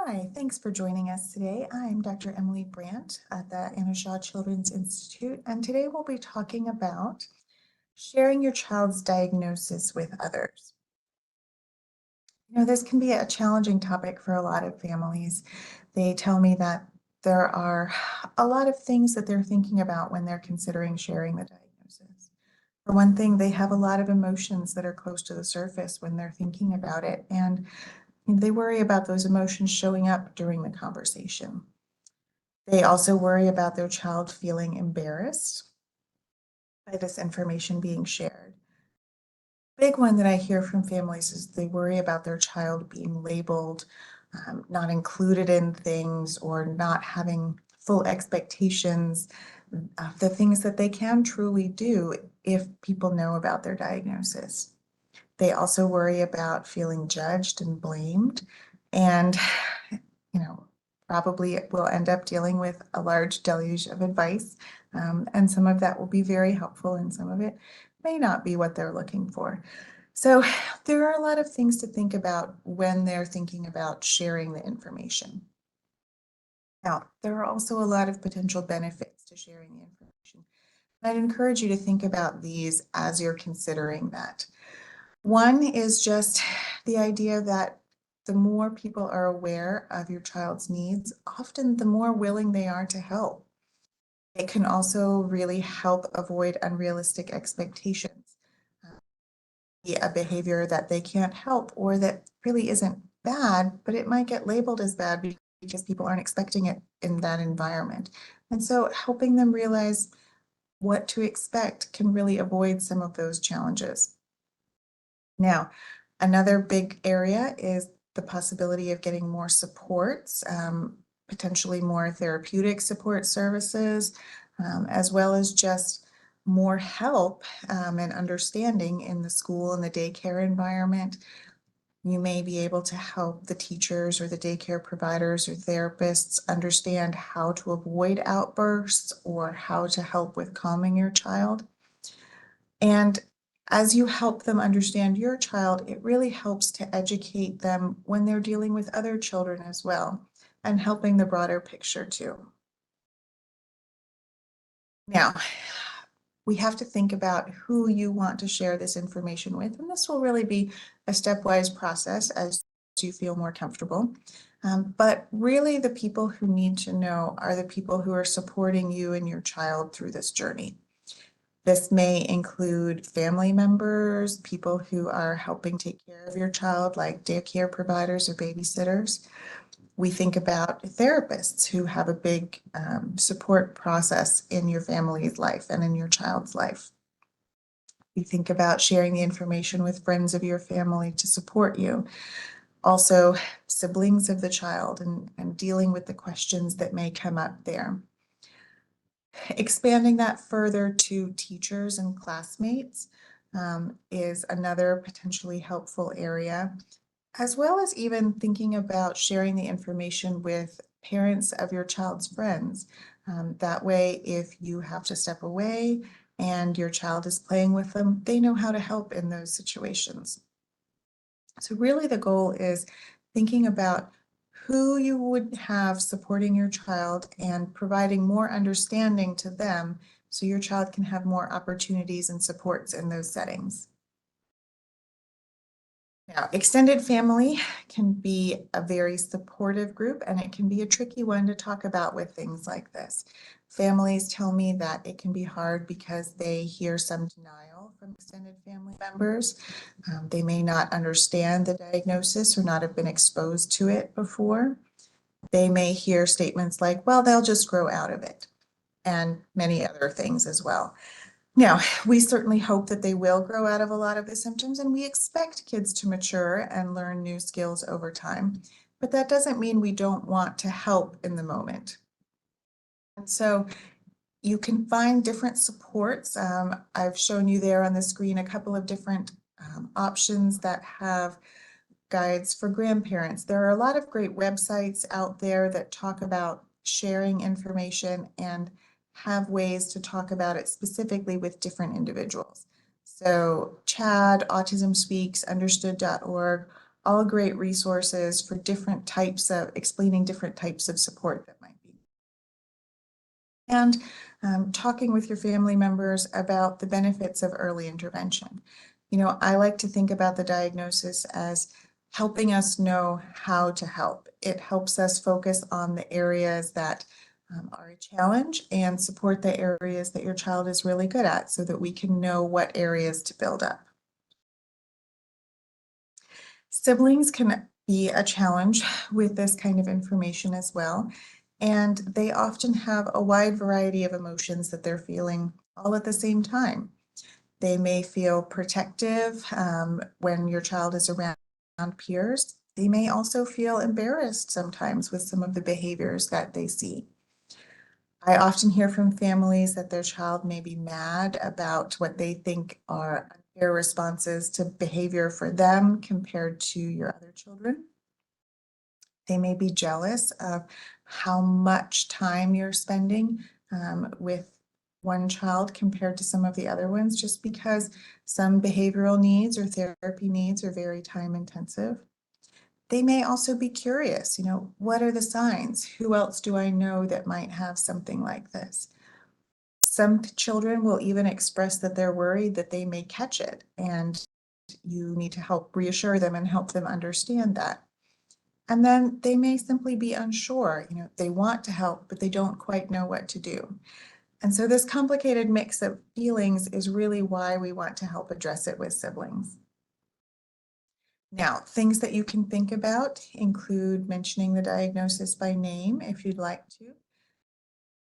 Hi, thanks for joining us today. I'm Dr. Emily Brandt at the Anna Shaw Children's Institute, and today we'll be talking about sharing your child's diagnosis with others. This can be a challenging topic for a lot of families. They tell me that there are a lot of things that they're thinking about when they're considering sharing the diagnosis. For one thing, they have a lot of emotions that are close to the surface when they're thinking about it, and they worry about those emotions showing up during the conversation. They also worry about their child feeling embarrassed by this information being shared. Big one that I hear from families is they worry about their child being labeled, not included in things, or not having full expectations of the things that they can truly do if people know about their diagnosis. They also worry about feeling judged and blamed, and probably will end up dealing with a large deluge of advice. And some of that will be very helpful, and some of it may not be what they're looking for. So there are a lot of things to think about when they're thinking about sharing the information. Now, there are also a lot of potential benefits to sharing the information. I'd encourage you to think about these as you're considering that. One is just the idea that the more people are aware of your child's needs, often the more willing they are to help. It can also really help avoid unrealistic expectations, a behavior that they can't help or that really isn't bad, but it might get labeled as bad because people aren't expecting it in that environment. And so helping them realize what to expect can really avoid some of those challenges. Now, another big area is the possibility of getting more supports, potentially more therapeutic support services, as well as just more help and understanding in the school and the daycare environment. You may be able to help the teachers or the daycare providers or therapists understand how to avoid outbursts or how to help with calming your child. And as you help them understand your child, it really helps to educate them when they're dealing with other children as well, and helping the broader picture too. Now, we have to think about who you want to share this information with, and this will really be a stepwise process as you feel more comfortable. But really, the people who need to know are the people who are supporting you and your child through this journey. This may include family members, people who are helping take care of your child, like daycare providers or babysitters. We think about therapists who have a big support process in your family's life and in your child's life. We think about sharing the information with friends of your family to support you. Also, siblings of the child and dealing with the questions that may come up there. Expanding that further to teachers and classmates is another potentially helpful area, as well as even thinking about sharing the information with parents of your child's friends. That way, if you have to step away and your child is playing with them, they know how to help in those situations. So really the goal is thinking about who you would have supporting your child and providing more understanding to them so your child can have more opportunities and supports in those settings. Now, extended family can be a very supportive group, and it can be a tricky one to talk about with things like this. Families tell me that it can be hard because they hear some denial from extended family members. They may not understand the diagnosis or not have been exposed to it before. They may hear statements like, well, they'll just grow out of it, and many other things as well. Now, we certainly hope that they will grow out of a lot of the symptoms, and we expect kids to mature and learn new skills over time. But that doesn't mean we don't want to help in the moment. And so you can find different supports. I've shown you there on the screen a couple of different options that have guides for grandparents. There are a lot of great websites out there that talk about sharing information and have ways to talk about it specifically with different individuals. So CHAD, Autism Speaks, Understood.org, all great resources for explaining different types of support that might be. And talking with your family members about the benefits of early intervention. I like to think about the diagnosis as helping us know how to help. It helps us focus on the areas that are a challenge and support the areas that your child is really good at so that we can know what areas to build up. Siblings can be a challenge with this kind of information as well, and they often have a wide variety of emotions that they're feeling all at the same time. They may feel protective when your child is around peers. They may also feel embarrassed sometimes with some of the behaviors that they see. I often hear from families that their child may be mad about what they think are unfair responses to behavior for them compared to your other children. They may be jealous of how much time you're spending with one child compared to some of the other ones, just because some behavioral needs or therapy needs are very time intensive. They may also be curious, what are the signs? Who else do I know that might have something like this? Some children will even express that they're worried that they may catch it, and you need to help reassure them and help them understand that. And then they may simply be unsure, they want to help, but they don't quite know what to do. And so this complicated mix of feelings is really why we want to help address it with siblings. Now, things that you can think about include mentioning the diagnosis by name if you'd like to.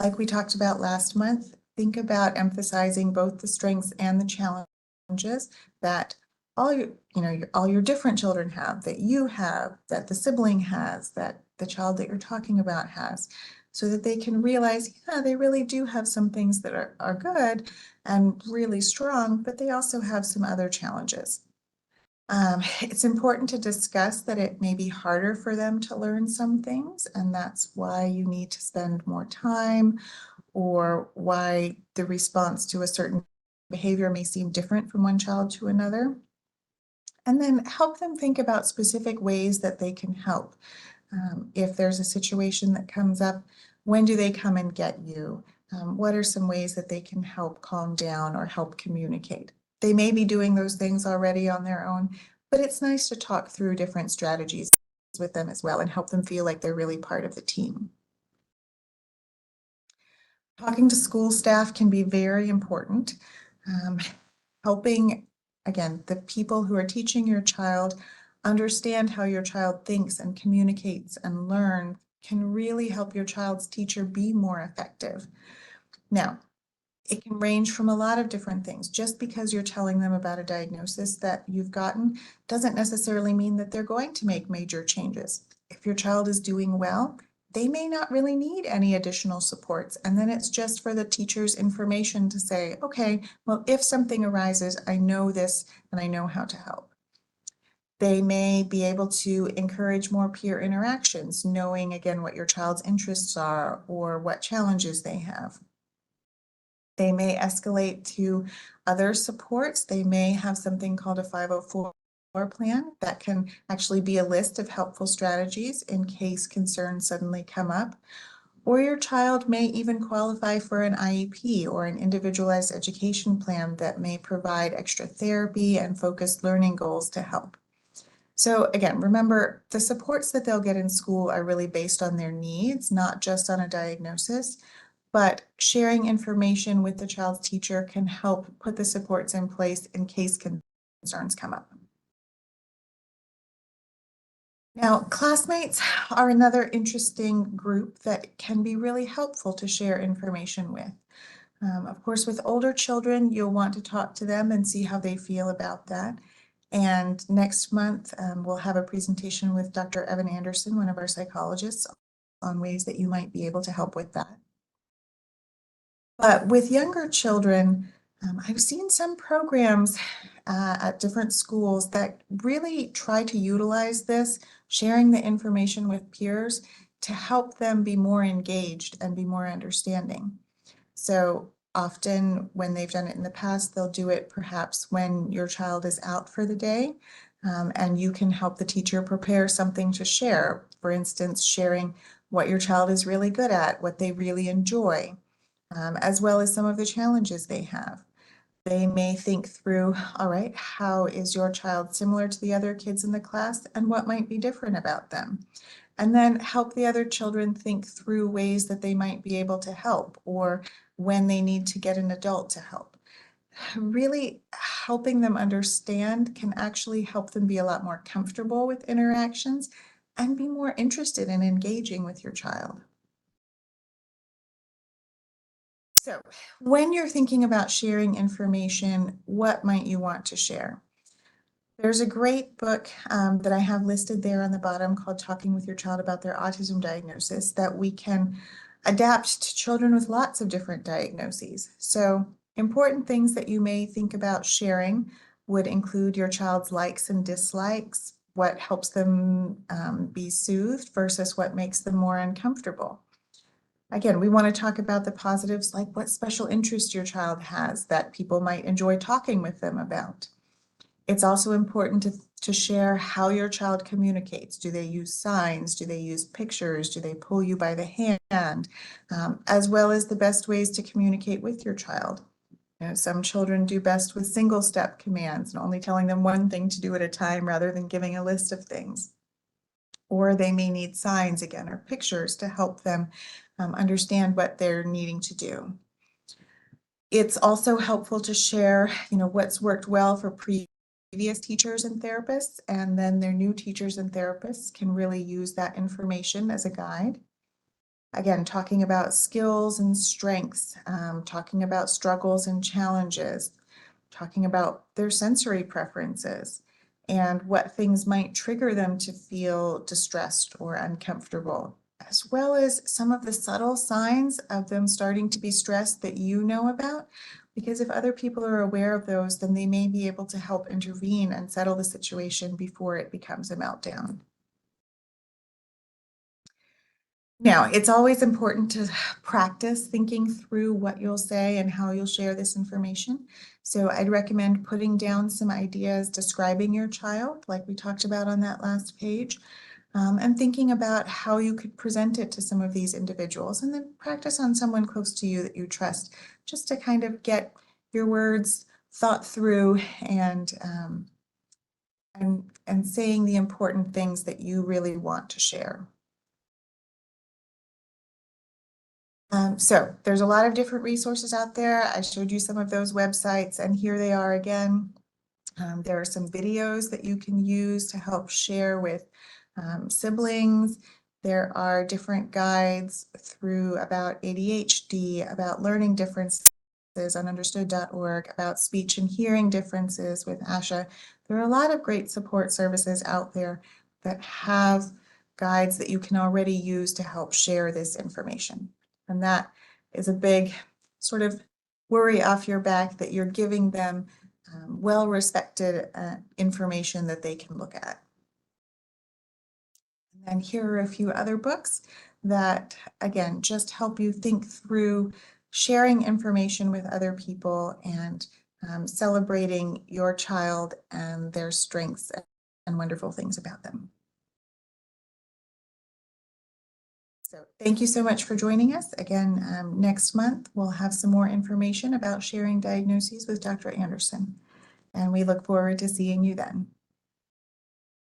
Like we talked about last month, think about emphasizing both the strengths and the challenges that all your different children have, that you have, that the sibling has, that the child that you're talking about has, so that they can realize, yeah, they really do have some things that are good and really strong, but they also have some other challenges. It's important to discuss that it may be harder for them to learn some things, and that's why you need to spend more time, or why the response to a certain behavior may seem different from one child to another. And then help them think about specific ways that they can help. If there's a situation that comes up, when do they come and get you? What are some ways that they can help calm down or help communicate? They may be doing those things already on their own, but it's nice to talk through different strategies with them as well and help them feel like they're really part of the team. Talking to school staff can be very important. Helping, again, the people who are teaching your child understand how your child thinks and communicates and learns can really help your child's teacher be more effective. Now, it can range from a lot of different things. Just because you're telling them about a diagnosis that you've gotten doesn't necessarily mean that they're going to make major changes. If your child is doing well, they may not really need any additional supports. And then it's just for the teacher's information to say, okay, well, if something arises, I know this and I know how to help. They may be able to encourage more peer interactions, knowing again what your child's interests are or what challenges they have. They may escalate to other supports. They may have something called a 504 plan that can actually be a list of helpful strategies in case concerns suddenly come up. Or your child may even qualify for an IEP or an individualized education plan that may provide extra therapy and focused learning goals to help. So again, remember, the supports that they'll get in school are really based on their needs, not just on a diagnosis. But sharing information with the child's teacher can help put the supports in place in case concerns come up. Now, classmates are another interesting group that can be really helpful to share information with. Of course, with older children, you'll want to talk to them and see how they feel about that. And next month, we'll have a presentation with Dr. Evan Anderson, one of our psychologists, on ways that you might be able to help with that. But with younger children, I've seen some programs at different schools that really try to utilize this, sharing the information with peers to help them be more engaged and be more understanding. So often when they've done it in the past, they'll do it perhaps when your child is out for the day. And you can help the teacher prepare something to share. For instance, sharing what your child is really good at, what they really enjoy, as well as some of the challenges they have. They may think through, all right, how is your child similar to the other kids in the class and what might be different about them? And then help the other children think through ways that they might be able to help or when they need to get an adult to help. Really helping them understand can actually help them be a lot more comfortable with interactions and be more interested in engaging with your child. So when you're thinking about sharing information, what might you want to share? There's a great book that I have listed there on the bottom called Talking with Your Child About Their Autism Diagnosis that we can adapt to children with lots of different diagnoses. So important things that you may think about sharing would include your child's likes and dislikes, what helps them be soothed versus what makes them more uncomfortable. Again, we want to talk about the positives, like what special interest your child has that people might enjoy talking with them about. It's also important to share how your child communicates. Do they use signs? Do they use pictures? Do they pull you by the hand? As well as the best ways to communicate with your child. You know, some children do best with single-step commands and only telling them one thing to do at a time rather than giving a list of things. Or they may need signs again or pictures to help them understand what they're needing to do. It's also helpful to share, what's worked well for previous teachers and therapists, and then their new teachers and therapists can really use that information as a guide. Again, talking about skills and strengths, talking about struggles and challenges, talking about their sensory preferences, and what things might trigger them to feel distressed or uncomfortable, as well as some of the subtle signs of them starting to be stressed that you know about. Because if other people are aware of those, then they may be able to help intervene and settle the situation before it becomes a meltdown. Now, it's always important to practice thinking through what you'll say and how you'll share this information. So I'd recommend putting down some ideas describing your child, like we talked about on that last page, and thinking about how you could present it to some of these individuals, and then practice on someone close to you that you trust, just to kind of get your words thought through and saying the important things that you really want to share. So there's a lot of different resources out there. I showed you some of those websites, and here they are again. There are some videos that you can use to help share with siblings. There are different guides through about ADHD, about learning differences on understood.org, about speech and hearing differences with ASHA. There are a lot of great support services out there that have guides that you can already use to help share this information. And that is a big sort of worry off your back that you're giving them well-respected information that they can look at. And here are a few other books that, again, just help you think through sharing information with other people and celebrating your child and their strengths and wonderful things about them. So thank you so much for joining us. Again, next month, we'll have some more information about sharing diagnoses with Dr. Anderson, and we look forward to seeing you then.